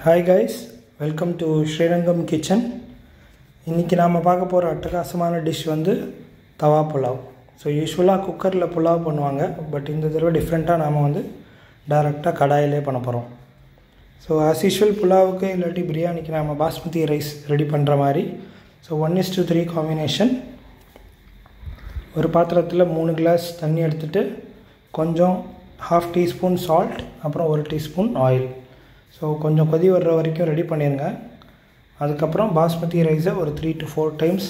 Hi guys, welcome to Srirangam Kitchen. இன்னைக்கு நாம பார்க்க போற அட்டகாசமான டிஷ் வந்து தவா புலாவ். ஸோ யூஸ்வலாக குக்கரில் புலாவ் பண்ணுவாங்க, பட் இந்த தடவை டிஃப்ரெண்ட்டாக நாம் வந்து டைரெக்டாக கடாயிலே பண்ண போகிறோம். ஸோ ஆஸ் யூஷுவல் புலாவுக்கு இல்லாட்டி பிரியாணிக்கு நாம் பாஸ்மதி ரைஸ் ரெடி பண்ணுற மாதிரி ஸோ 1:3 காம்பினேஷன். ஒரு பாத்திரத்தில் 3 கிளாஸ் தண்ணி எடுத்துகிட்டு கொஞ்சம் 1/2 டீஸ்பூன் சால்ட், அப்புறம் 1 டீஸ்பூன் ஆயில். ஸோ கொஞ்சம் கொதி வர்ற வரைக்கும் ரெடி பண்ணிடுங்க. அதுக்கப்புறம் பாஸ்மதி ரைஸை ஒரு 3 to 4 டைம்ஸ்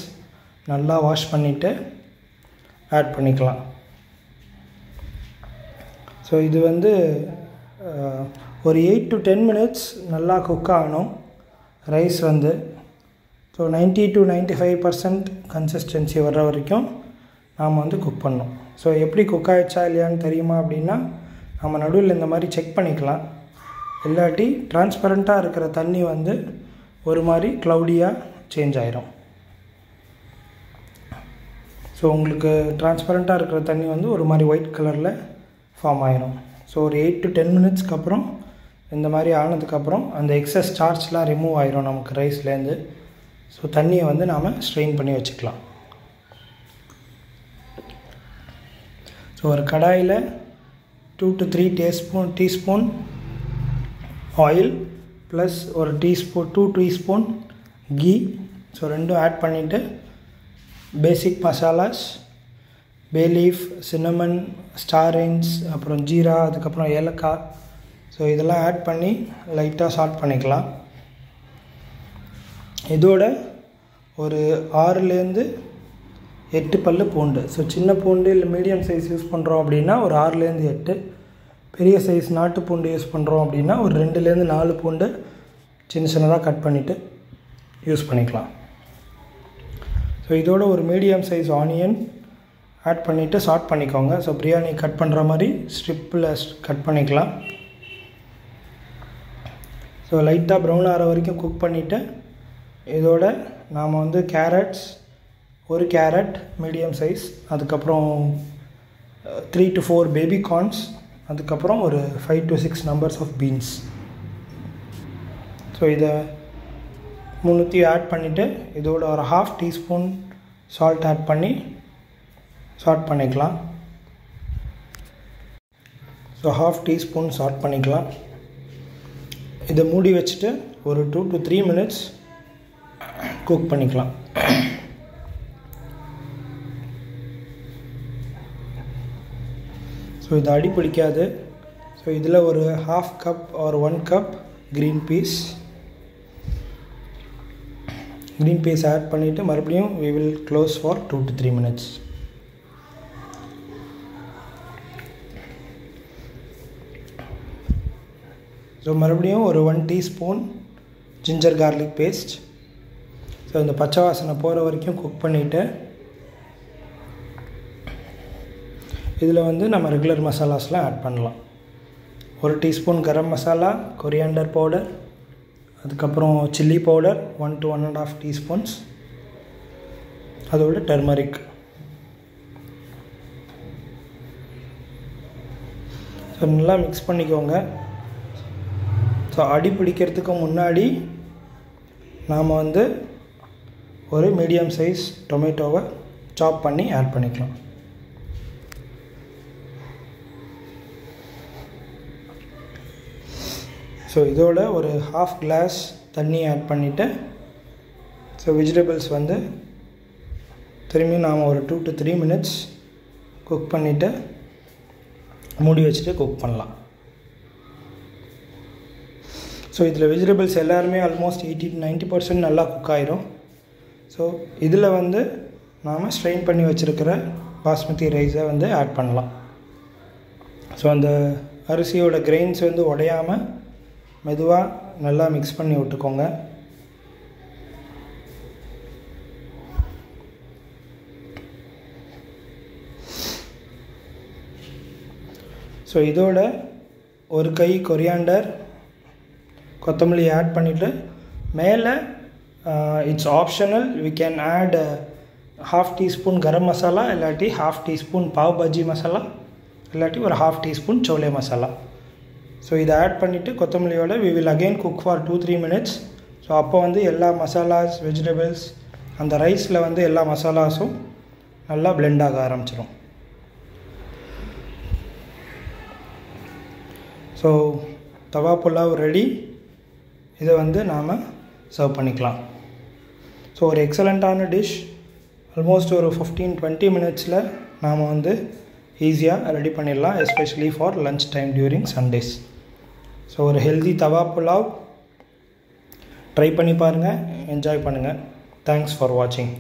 நல்லா வாஷ் பண்ணிவிட்டு ஆட் பண்ணிக்கலாம். ஸோ இது வந்து ஒரு 8 to 10 minutes நல்லா குக் ஆகணும் ரைஸ் வந்து. ஸோ 90 to 95% கன்சிஸ்டன்சி வர்ற வரைக்கும் நாம் வந்து குக் பண்ணணும். ஸோ எப்படி குக் ஆகிடுச்சா இல்லையான்னு தெரியுமா அப்படின்னா, நம்ம நடுவில் இந்த மாதிரி செக் பண்ணிக்கலாம். இல்லாட்டி டிரான்ஸ்பரண்ட்டாக இருக்கிற தண்ணி வந்து ஒரு மாதிரி க்ளவுடியாக சேஞ்ச் ஆயிரும். ஸோ உங்களுக்கு டிரான்ஸ்பரண்ட்டாக இருக்கிற தண்ணி வந்து ஒரு மாதிரி ஒயிட் கலரில் ஃபார்ம் ஆயிரும். ஸோ ஒரு 8 to 10 மினிட்ஸ்க்கு அப்புறம் இந்த மாதிரி ஆனதுக்கப்புறம் அந்த எக்ஸஸ் சார்ஜ்லாம் ரிமூவ் ஆயிரும் நமக்கு ரைஸ்லேருந்து. ஸோ தண்ணியை வந்து நாம் ஸ்ட்ரெயின் பண்ணி வச்சுக்கலாம். ஸோ ஒரு கடாயில் 2 to 3 டீஸ்பூன் ஆயில் ப்ளஸ் ஒரு 2 டீஸ்பூன் கீ. ஸோ ரெண்டும் ஆட் பண்ணிவிட்டு basic masalas, bay leaf, cinnamon, star anise, அப்புறம் ஜீரா, அதுக்கப்புறம் ஏலக்காய். ஸோ இதெல்லாம் ஆட் பண்ணி லைட்டாக சால்ட் பண்ணிக்கலாம். இதோட ஒரு 6 to 8 பல்லு பூண்டு. ஸோ சின்ன பூண்டு இல்லை மீடியம் சைஸ் யூஸ் பண்ணுறோம் அப்படின்னா ஒரு 6 to 8, பெரிய சைஸ் நாட்டு பூண்டு யூஸ் பண்ணுறோம் அப்படின்னா ஒரு 2 to 4 பூண்டு சின்ன சின்னதாக கட் பண்ணிவிட்டு யூஸ் பண்ணிக்கலாம். ஸோ இதோட ஒரு மீடியம் சைஸ் ஆனியன் ஆட் பண்ணிவிட்டு சாட் பண்ணிக்கோங்க. ஸோ பிரியாணி கட் பண்ணுற மாதிரி ஸ்ட்ரிப்பில் கட் பண்ணிக்கலாம். ஸோ லைட்டாக ப்ரௌன் ஆகிற வரைக்கும் குக் பண்ணிவிட்டு இதோட நாம் வந்து ஒரு கேரட் மீடியம் சைஸ், அதுக்கப்புறம் 3 to 4 பேபி கார்ன்ஸ், அதுக்கப்புறம் ஒரு 5 to 6 numbers of beans. So இதை 3 ஆட் பண்ணிவிட்டு இதோட ஒரு 1/2 டீஸ்பூன் சால்ட் ஆட் பண்ணி சாட் பண்ணிக்கலாம். ஸோ 1/2 டீஸ்பூன் சாட் பண்ணிக்கலாம். இதை மூடி வச்சுட்டு ஒரு 2 to 3 மினிட்ஸ் குக் பண்ணிக்கலாம். ஸோ இது அடி பிடிக்காது. ஸோ இதில் ஒரு 1/2 cup or 1 cup green peas add பண்ணிவிட்டு மறுபடியும் we will close for 2 to 3 minutes. So மறுபடியும் ஒரு 1 teaspoon ginger garlic paste. So இந்த பச்சை வாசனை போகிற வரைக்கும் குக் பண்ணிவிட்டு இதில் வந்து நம்ம ரெகுலர் மசாலாஸ்லாம் ஆட் பண்ணலாம். 1 teaspoon garam masala, coriander powder, அதுக்கப்புறம் சில்லி பவுடர் 1 to 1.5 டீஸ்பூன்ஸ், அதோட டர்மரிக். ஸோ நல்லா மிக்ஸ் பண்ணிக்கோங்க. ஸோ அடி பிடிக்கிறதுக்கு முன்னாடி நாம் வந்து ஒரு மீடியம் சைஸ் டொமேட்டோவை சாப் பண்ணி ஆட் பண்ணிக்கலாம். ஸோ இதோட ஒரு 1/2 கிளாஸ் தண்ணி ஆட் பண்ணிவிட்டு ஸோ வெஜிடபிள்ஸ் வந்து திரும்பி நாம் ஒரு 2 to 3 மினிட்ஸ் குக் பண்ணிவிட்டு மூடி வச்சுட்டு குக் பண்ணலாம். ஸோ இதில் வெஜிடபிள்ஸ் எல்லாருமே ஆல்மோஸ்ட் 80 to 90% நல்லா குக் ஆகிரும். ஸோ இதில் வந்து நாம் ஸ்ட்ரெயின் பண்ணி வச்சுருக்கிற பாஸ்மதி ரைஸை வந்து ஆட் பண்ணலாம். ஸோ அந்த அரிசியோட கிரெயின்ஸ் வந்து உடையாமல் மெதுவாக நல்லா மிக்ஸ் பண்ணி விட்டுக்கோங்க. ஸோ இதோட ஒரு கை கொரியாண்டர், கொத்தமல்லி ஆட் பண்ணிவிட்டு மேலே it's optional, we can add 1/2 teaspoon garam masala, இல்லாட்டி 1/2 டீஸ்பூன் பாவ் பாஜி மசாலா, இல்லாட்டி ஒரு 1/2 டீஸ்பூன் சோலே மசாலா. ஸோ இதை ஆட் பண்ணிவிட்டு கொத்தமல்லியோட we will again cook for 2-3 minutes. So அப்போ வந்து எல்லா மசாலாஸ் வெஜிடபிள்ஸ் அந்த ரைஸில் வந்து எல்லா மசாலாஸும் நல்லா blend ஆக ஆரம்பிச்சிடும். ஸோ தவா புலாவ் ரெடி. இதை வந்து நாம் சர்வ் பண்ணிக்கலாம். ஸோ ஒரு எக்ஸலண்ட்டான டிஷ். ஆல்மோஸ்ட் ஒரு 15-20 மினிட்ஸில் நாம் வந்து ஈஸியாக ரெடி பண்ணிடலாம், especially for lunch time during Sundays. So ஒரு ஹெல்தி தவா புலாவ் ட்ரை பண்ணி பாருங்கள், என்ஜாய் பண்ணுங்கள். தேங்க்ஸ் ஃபார் வாட்சிங்.